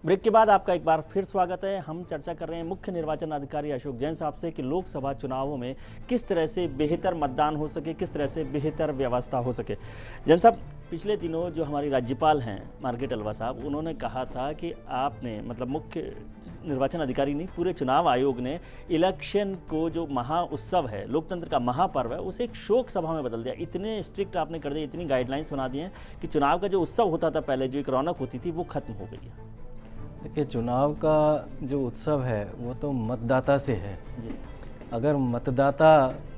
Break के बाद आपका एक बार फिर स्वागत है। हम चर्चा कर रहे हैं मुख्य निर्वाचन अधिकारी अशोक जैन साहब से कि लोकसभा चुनावों में किस तरह से बेहतर मतदान हो सके, किस तरह से बेहतर व्यवस्था हो सके। जैन साहब, पिछले दिनों जो हमारी राज्यपाल हैं मार्ग्रेट साहब, उन्होंने कहा था कि आपने मतलब मुख्य निर्वाचन अधिकारी नहीं, पूरे चुनाव आयोग ने इलेक्शन को जो महा उत्सव है, लोकतंत्र का महापर्व है, उसे एक शोक सभा में बदल दिया। इतने स्ट्रिक्ट आपने कर दिया, इतनी गाइडलाइंस बना दी हैं कि चुनाव का जो उत्सव होता था पहले, जो एक रौनक होती थी, वो खत्म हो गई है। देखिए, चुनाव का जो उत्सव है वो तो मतदाता से है जी। अगर मतदाता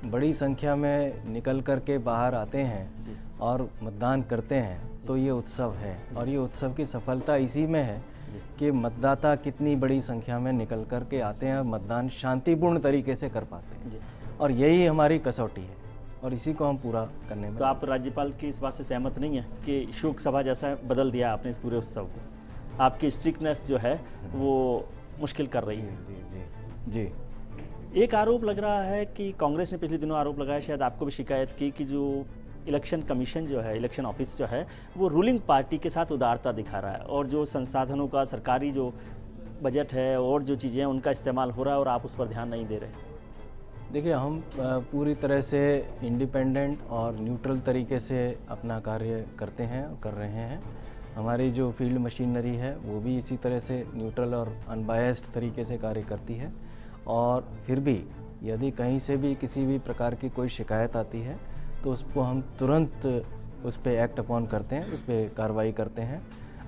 बड़ी संख्या में निकल कर के बाहर आते हैं और मतदान करते हैं तो ये उत्सव है। और ये उत्सव की सफलता इसी में है कि मतदाता कितनी बड़ी संख्या में निकल कर के आते हैं और मतदान शांतिपूर्ण तरीके से कर पाते हैं। और यही हमारी कसौटी है और इसी को हम पूरा करने में। तो आप राज्यपाल की इस बात से सहमत नहीं है कि शोक सभा जैसा बदल दिया आपने इस पूरे उत्सव को? आपकी स्ट्रिक्टनेस जो है वो मुश्किल कर रही है। जी जी जी। एक आरोप लग रहा है कि कांग्रेस ने पिछले दिनों आरोप लगाया, शायद आपको भी शिकायत की, कि जो इलेक्शन कमीशन जो है, इलेक्शन ऑफिस जो है, वो रूलिंग पार्टी के साथ उदारता दिखा रहा है और जो संसाधनों का सरकारी जो बजट है और जो चीज़ें हैं उनका इस्तेमाल हो रहा है और आप उस पर ध्यान नहीं दे रहे। देखिए, हम पूरी तरह से इंडिपेंडेंट और न्यूट्रल तरीके से अपना कार्य करते हैं और कर रहे हैं। हमारी जो फील्ड मशीनरी है वो भी इसी तरह से न्यूट्रल और अनबायस्ड तरीके से कार्य करती है। और फिर भी यदि कहीं से भी किसी भी प्रकार की कोई शिकायत आती है तो उसको हम तुरंत उस पर एक्ट अपॉन करते हैं, उस पर कार्रवाई करते हैं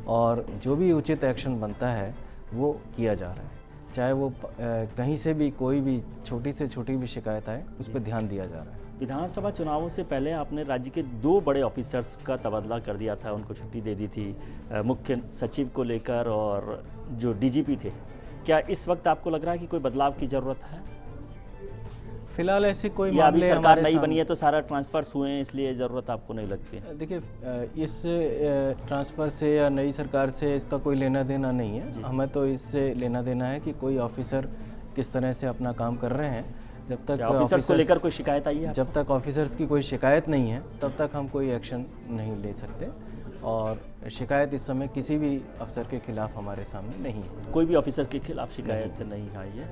और जो भी उचित एक्शन बनता है वो किया जा रहा है। चाहे वो कहीं से भी कोई भी छोटी से छोटी भी शिकायत आए उस पर ध्यान दिया जा रहा है। विधानसभा चुनावों से पहले आपने राज्य के 2 बड़े ऑफिसर्स का तबादला कर दिया था, उनको छुट्टी दे दी थी, मुख्य सचिव को लेकर और जो डीजीपी थे। क्या इस वक्त आपको लग रहा है कि कोई बदलाव की ज़रूरत है? फिलहाल ऐसे कोई या अभी मामले सरकार नई बनी है तो सारा ट्रांसफर्स हुए हैं इसलिए ज़रूरत आपको नहीं लगती है? देखिए, इस ट्रांसफ़र से या नई सरकार से इसका कोई लेना देना नहीं है। हमें तो इससे लेना देना है कि कोई ऑफिसर किस तरह से अपना काम कर रहे हैं। जब तक ऑफिसर्स को लेकर कोई शिकायत आई है? जब तक ऑफिसर्स की कोई शिकायत नहीं है तब तक हम कोई एक्शन नहीं ले सकते। और शिकायत इस समय किसी भी अफसर के खिलाफ हमारे सामने नहीं है। कोई भी ऑफिसर के खिलाफ शिकायत नहीं आई है।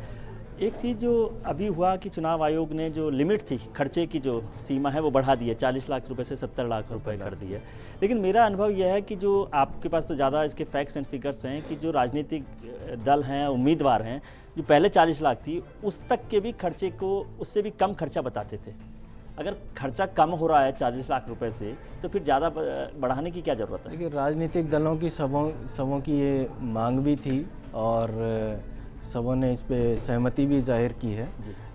एक चीज़ जो अभी हुआ कि चुनाव आयोग ने जो लिमिट थी, खर्चे की जो सीमा है वो बढ़ा दी है, 40 लाख रुपए से 70 लाख रुपए कर दी है। लेकिन मेरा अनुभव यह है कि जो आपके पास तो ज़्यादा इसके फैक्ट्स एंड फिगर्स हैं कि जो राजनीतिक दल हैं, उम्मीदवार हैं, जो पहले 40 लाख थी उस तक के भी खर्चे को उससे भी कम खर्चा बताते थे। अगर खर्चा कम हो रहा है 40 लाख रुपए से तो फिर ज़्यादा बढ़ाने की क्या ज़रूरत है? देखिए, राजनीतिक दलों की सबों की ये मांग भी थी और सबों ने इस पे सहमति भी जाहिर की है।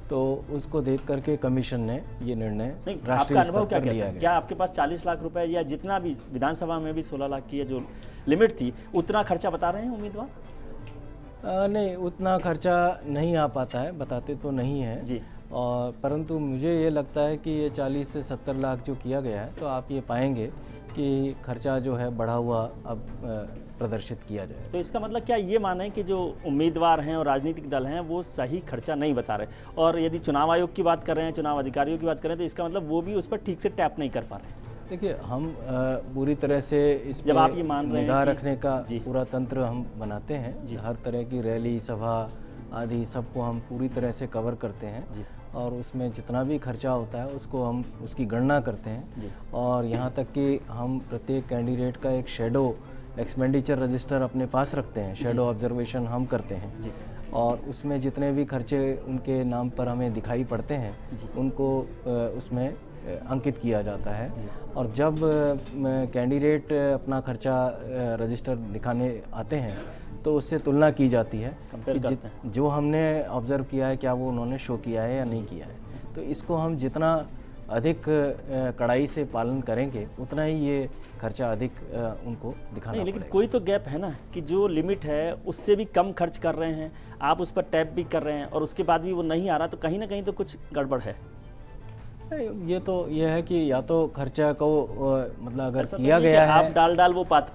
तो उसको देख करके कमीशन ने ये निर्णय राष्ट्रीय स्तर पर लिया गया। क्या आपके पास 40 लाख रुपए या जितना भी विधानसभा में भी 16 लाख की जो लिमिट थी उतना खर्चा बता रहे हैं उम्मीदवार? नहीं, उतना खर्चा नहीं आ पाता है, बताते तो नहीं है जी। और परंतु मुझे ये लगता है कि ये 40 से 70 लाख जो किया गया है तो आप ये पाएंगे कि खर्चा जो है बढ़ा हुआ अब प्रदर्शित किया जाए। तो इसका मतलब क्या ये माने कि जो उम्मीदवार हैं और राजनीतिक दल हैं वो सही खर्चा नहीं बता रहे? और यदि चुनाव आयोग की बात कर रहे हैं, चुनाव अधिकारियों की बात कर रहे हैं, तो इसका मतलब वो भी उस पर ठीक से टैप नहीं कर पा रहे? देखिए, हम पूरी तरह से इस जब आप ये मान रहे हैं निगाह रखने का जी। पूरा तंत्र हम बनाते हैं। हर तरह की रैली, सभा आदि सबको हम पूरी तरह से कवर करते हैं जी। और उसमें जितना भी खर्चा होता है उसको हम उसकी गणना करते हैं जी। और यहाँ तक कि हम प्रत्येक कैंडिडेट का एक शेडो एक्सपेंडिचर रजिस्टर अपने पास रखते हैं। शेडो ऑब्जर्वेशन हम करते हैं जी। और उसमें जितने भी खर्चे उनके नाम पर हमें दिखाई पड़ते हैं उनको उसमें अंकित किया जाता है। और जब कैंडिडेट अपना खर्चा रजिस्टर दिखाने आते हैं तो उससे तुलना की जाती है कि जो हमने ऑब्ज़र्व किया है क्या वो उन्होंने शो किया है या नहीं किया है। तो इसको हम जितना अधिक कड़ाई से पालन करेंगे उतना ही ये खर्चा अधिक उनको दिखाना नहीं, लेकिन पड़ेगा। कोई तो गैप है ना कि जो लिमिट है उससे भी कम खर्च कर रहे हैं, आप उस पर टैप भी कर रहे हैं और उसके बाद भी वो नहीं आ रहा, तो कहीं ना कहीं तो कुछ गड़बड़ है। ये है कि या तो खर्चा को मतलब अगर किया तो गया है, आप डाल वो पात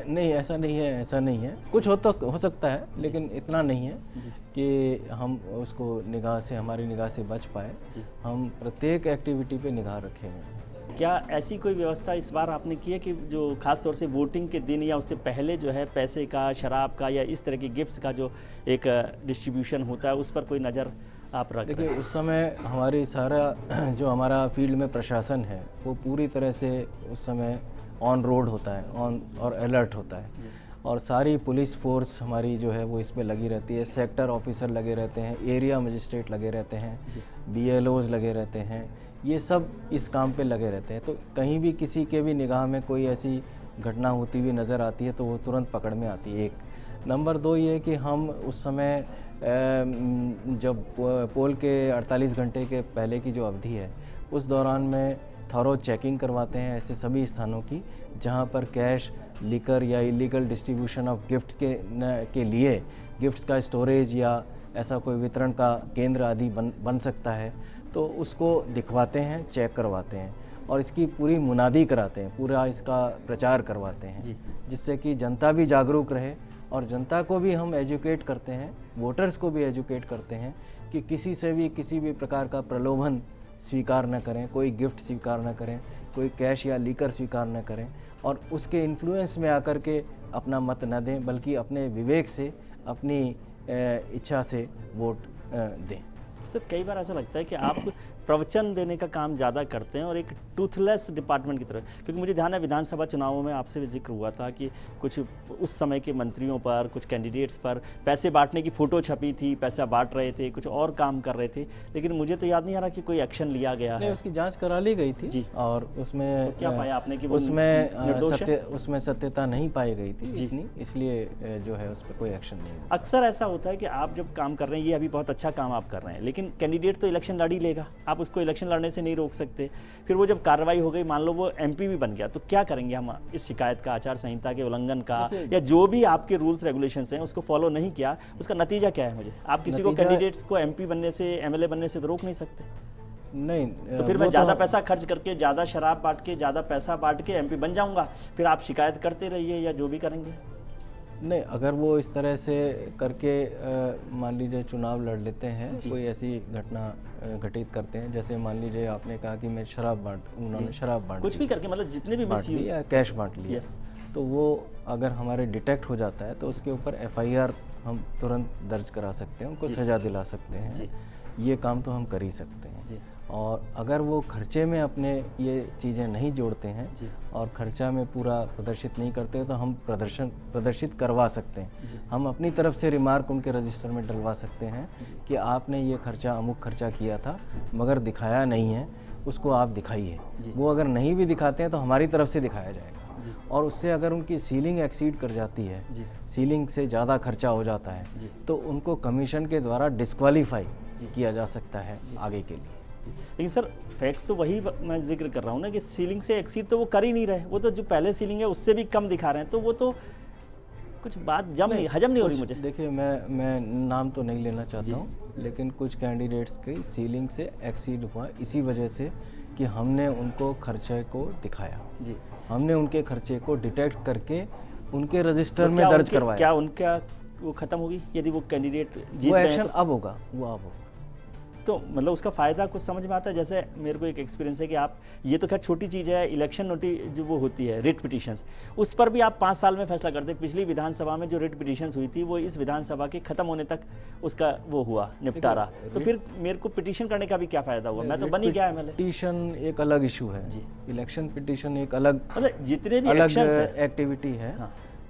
नहीं, ऐसा नहीं है, ऐसा नहीं है। कुछ हो सकता है लेकिन इतना नहीं है कि हम उसको निगाह से, हमारी निगाह से बच पाए। हम प्रत्येक एक्टिविटी पे निगाह रखेंगे। क्या ऐसी कोई व्यवस्था इस बार आपने की है कि जो खास तौर से वोटिंग के दिन या उससे पहले जो है पैसे का, शराब का या इस तरह के गिफ्ट्स का जो एक डिस्ट्रीब्यूशन होता है उस पर कोई नज़र आप रख रहे देखिए, उस समय हमारी सारा जो हमारा फील्ड में प्रशासन है वो पूरी तरह से उस समय ऑन रोड होता है, ऑन और अलर्ट होता है, और सारी पुलिस फोर्स हमारी जो है वो इस पे लगी रहती है। सेक्टर ऑफिसर लगे रहते हैं, एरिया मजिस्ट्रेट लगे रहते हैं, BLOs लगे रहते हैं, ये सब इस काम पे लगे रहते हैं। तो कहीं भी किसी के भी निगाह में कोई ऐसी घटना होती हुई नज़र आती है तो वो तुरंत पकड़ में आती है। एक नंबर 2 ये कि हम उस समय जब पोल के 48 घंटे के पहले की जो अवधि है उस दौरान में थॉरो चेकिंग करवाते हैं ऐसे सभी स्थानों की जहां पर कैश, लिकर या इलीगल डिस्ट्रीब्यूशन ऑफ गिफ्ट्स के लिए गिफ्ट्स का स्टोरेज या ऐसा कोई वितरण का केंद्र आदि बन सकता है, तो उसको दिखवाते हैं, चेक करवाते हैं और इसकी पूरी मुनादी कराते हैं, पूरा इसका प्रचार करवाते हैं, जिससे कि जनता भी जागरूक रहे और जनता को भी हम एजुकेट करते हैं, वोटर्स को भी एजुकेट करते हैं कि किसी से भी किसी भी प्रकार का प्रलोभन स्वीकार न करें, कोई गिफ्ट स्वीकार न करें, कोई कैश या लीकर स्वीकार न करें और उसके इन्फ्लुएंस में आकर के अपना मत न दें, बल्कि अपने विवेक से, अपनी इच्छा से वोट दें। सर, कई बार ऐसा लगता है कि आप प्रवचन देने का काम ज़्यादा करते हैं और एक टूथलेस डिपार्टमेंट की तरह, क्योंकि मुझे ध्यान है विधानसभा चुनावों में आपसे भी जिक्र हुआ था कि कुछ उस समय के मंत्रियों पर, कुछ कैंडिडेट्स पर पैसे बांटने की फ़ोटो छपी थी, पैसा बांट रहे थे, कुछ और काम कर रहे थे, लेकिन मुझे तो याद नहीं आ रहा कि कोई एक्शन लिया गया है। उसकी जांच करा ली गई थी जी, और उसमें तो क्या पाया आपने कि उसमें सत्यता नहीं पाई गई थी जितनी, इसलिए जो है उस पर कोई एक्शन नहीं हुआ। अक्सर ऐसा होता है कि आप जब काम कर रहे हैं, ये अभी बहुत अच्छा काम आप कर रहे हैं, लेकिन कैंडिडेट तो इलेक्शन लड़ ही लेगा, आप उसको इलेक्शन लड़ने से नहीं रोक सकते। फिर वो जब कार्रवाई हो गई, मान लो वो MP भी बन गया, तो क्या करेंगे हम इस शिकायत का, आचार संहिता के उल्लंघन का, या जो भी आपके रूल्स रेगुलेशंस हैं उसको फॉलो नहीं किया, उसका नतीजा क्या है? मुझे आप किसी को कैंडिडेट्स को MP बनने से, MLA बनने से तो रोक नहीं सकते। नहीं, तो फिर मैं ज़्यादा पैसा खर्च करके, ज़्यादा शराब बांट के, ज़्यादा पैसा बांट के MP बन जाऊंगा, फिर आप शिकायत करते रहिए या जो भी करेंगे। नहीं, अगर वो इस तरह से करके मान लीजिए चुनाव लड़ लेते हैं, कोई ऐसी घटना घटित करते हैं, जैसे मान लीजिए आपने कहा कि मैं उन्होंने शराब बांट कुछ भी करके, मतलब जितने भी बांट ली या कैश बांट लिया, तो वो अगर हमारे डिटेक्ट हो जाता है तो उसके ऊपर FIR हम तुरंत दर्ज करा सकते हैं, उनको सजा दिला सकते हैं। ये काम तो हम कर ही सकते हैं। और अगर वो खर्चे में अपने ये चीज़ें नहीं जोड़ते हैं और खर्चा में पूरा प्रदर्शित नहीं करते तो हम प्रदर्शित करवा सकते हैं। हम अपनी तरफ से रिमार्क उनके रजिस्टर में डलवा सकते हैं कि आपने ये खर्चा, अमुक खर्चा किया था मगर दिखाया नहीं है, उसको आप दिखाइए। वो अगर नहीं भी दिखाते हैं तो हमारी तरफ से दिखाया जाएगा, और उससे अगर उनकी सीलिंग एक्सीड कर जाती है, सीलिंग से ज़्यादा खर्चा हो जाता है, तो उनको कमीशन के द्वारा डिस्क्वालीफाई किया जा सकता है आगे के लिए। लेकिन सर, फैक्ट्स तो वही मैं जिक्र कर रहा हूँ ना कि सीलिंग से एक्सीड तो वो कर ही नहीं रहे, वो तो जो पहले सीलिंग है उससे भी कम दिखा रहे हैं, तो वो तो कुछ बात हजम नहीं हो रही मुझे। देखिए, मैं नाम तो नहीं लेना चाहता हूँ, लेकिन कुछ कैंडिडेट्स की सीलिंग से एक्सीड हुआ इसी वजह से कि हमने उनको खर्चे को दिखाया, हमने उनके खर्चे को डिटेक्ट करके उनके रजिस्टर में दर्ज करवाया। क्या उनका वो खत्म होगी यदि वो कैंडिडेट जीत वो गए एक्शन तो? अब होगा, वो अब होगा। तो मतलब उसका फ़ायदा कुछ समझ में आता है? जैसे मेरे को एक एक्सपीरियंस है कि आप, ये तो खैर छोटी चीज़ है, इलेक्शन नोटिस जो वो होती है, रिट पिटीशंस, उस पर भी आप 5 साल में फैसला करते हैं। पिछली विधानसभा में जो रिट पिटीशंस हुई थी वो इस विधानसभा के ख़त्म होने तक उसका वो हुआ निपटारा, तो फिर मेरे को पिटीशन करने का भी क्या फ़ायदा हुआ? मैं तो बन ही गया MLA। पिटीशन एक अलग इशू है, इलेक्शन पिटीशन एक अलग, मतलब जितने भी अलग एक्टिविटी है।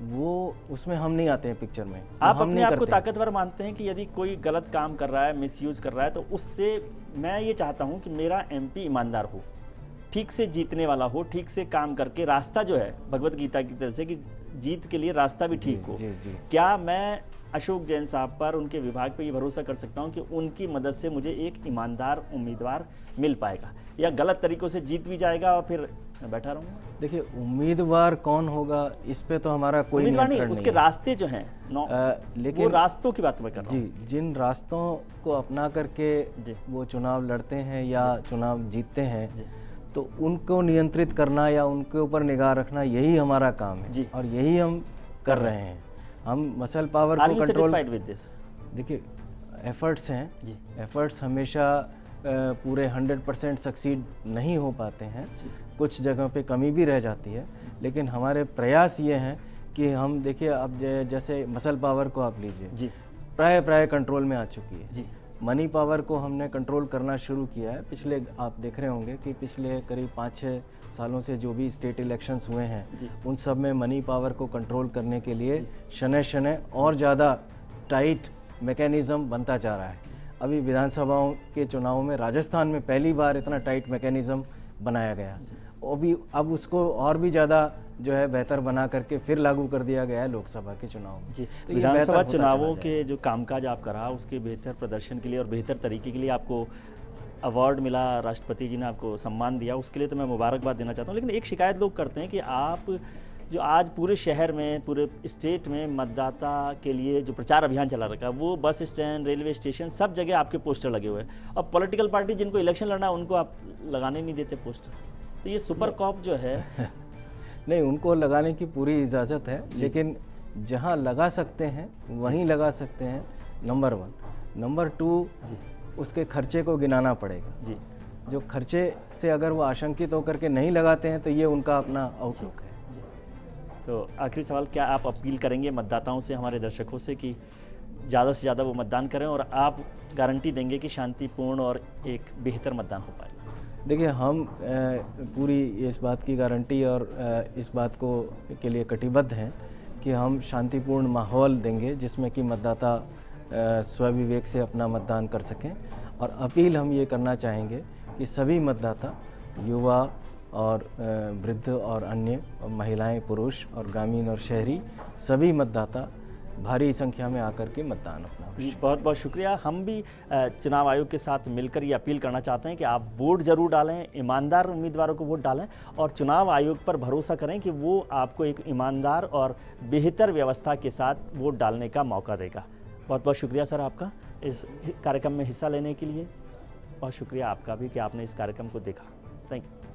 वो उसमें हम नहीं आते हैं पिक्चर में। आप अपने आप को ताकतवर मानते हैं कि यदि कोई गलत काम कर रहा है, मिसयूज कर रहा है, तो उससे मैं ये चाहता हूं कि मेरा MP ईमानदार हो, ठीक से जीतने वाला हो, ठीक से काम करके रास्ता जो है भगवत गीता की तरह से कि जीत के लिए रास्ता भी ठीक हो। क्या मैं अशोक जैन साहब पर, उनके विभाग पर ये भरोसा कर सकता हूँ कि उनकी मदद से मुझे एक ईमानदार उम्मीदवार मिल पाएगा, या गलत तरीक़ों से जीत भी जाएगा और फिर मैं बैठा रहूँगा? देखिए, उम्मीदवार कौन होगा इस पे तो हमारा कोई नियंत्रण नहीं, उसके रास्ते जो हैं, लेकिन वो रास्तों की बात मैं कर रहा हूँ। जिन रास्तों को अपना करके वो चुनाव लड़ते हैं या चुनाव जीतते हैं, तो उनको नियंत्रित करना या उनके ऊपर निगाह रखना, यही हमारा काम है और यही हम कर रहे हैं। हम मसल पावर को कंट्रोल। देखिए, एफर्ट्स हैं, एफर्ट्स हमेशा पूरे 100% सक्सीड नहीं हो पाते हैं, कुछ जगह पे कमी भी रह जाती है, लेकिन हमारे प्रयास ये हैं कि हम देखिए अब जैसे मसल पावर को आप लीजिए जी प्राय कंट्रोल में आ चुकी है जी मनी पावर को हमने कंट्रोल करना शुरू किया है। पिछले आप देख रहे होंगे कि पिछले करीब 5-6 सालों से जो भी स्टेट इलेक्शंस हुए हैं उन सब में मनी पावर को कंट्रोल करने के लिए शनय शनय और ज़्यादा टाइट मैकेनिज़्म बनता जा रहा है। अभी विधानसभाओं के चुनावों में राजस्थान में पहली बार इतना टाइट मैकेनिज़्म बनाया गया, अब उसको और भी ज़्यादा जो है बेहतर बना करके फिर लागू कर दिया गया है लोकसभा के चुनाव में। जी, तो ये विधानसभा बेहतर होता चुनावों चला के जो कामकाज आप करा उसके बेहतर प्रदर्शन के लिए और बेहतर तरीके के लिए आपको अवार्ड मिला, राष्ट्रपति जी ने आपको सम्मान दिया, उसके लिए तो मैं मुबारकबाद देना चाहता हूँ। लेकिन एक शिकायत लोग करते हैं कि आप जो आज पूरे शहर में, पूरे स्टेट में मतदाता के लिए जो प्रचार अभियान चला रखा है, वो बस स्टैंड, रेलवे स्टेशन, सब जगह आपके पोस्टर लगे हुए हैं। और पॉलिटिकल पार्टी जिनको इलेक्शन लड़ना है उनको आप लगाने नहीं देते पोस्टर। तो ये सुपर कॉप जो है नहीं, उनको लगाने की पूरी इजाज़त है, लेकिन जहाँ लगा सकते हैं वहीं लगा सकते हैं, नंबर 1। नंबर 2, उसके खर्चे को गिनाना पड़ेगा जी। जो खर्चे से अगर वो आशंकित होकर के नहीं लगाते हैं तो ये उनका अपना आउटलुक है। तो आखिरी सवाल, क्या आप अपील करेंगे मतदाताओं से, हमारे दर्शकों से कि ज़्यादा से ज़्यादा वो मतदान करें और आप गारंटी देंगे कि शांतिपूर्ण और एक बेहतर मतदान हो पाए? देखिए, हम पूरी इस बात की गारंटी और इस बात को के लिए कटिबद्ध हैं कि हम शांतिपूर्ण माहौल देंगे जिसमें कि मतदाता स्वविवेक से अपना मतदान कर सकें। और अपील हम ये करना चाहेंगे कि सभी मतदाता, युवा और वृद्ध और अन्य महिलाएं, पुरुष और ग्रामीण और शहरी, सभी मतदाता भारी संख्या में आकर के मतदान अपना जी, बहुत बहुत शुक्रिया। हम भी चुनाव आयोग के साथ मिलकर ये अपील करना चाहते हैं कि आप वोट जरूर डालें, ईमानदार उम्मीदवारों को वोट डालें और चुनाव आयोग पर भरोसा करें कि वो आपको एक ईमानदार और बेहतर व्यवस्था के साथ वोट डालने का मौका देगा। बहुत बहुत शुक्रिया सर आपका इस कार्यक्रम में हिस्सा लेने के लिए। बहुत शुक्रिया आपका भी कि आपने इस कार्यक्रम को देखा। Thank you.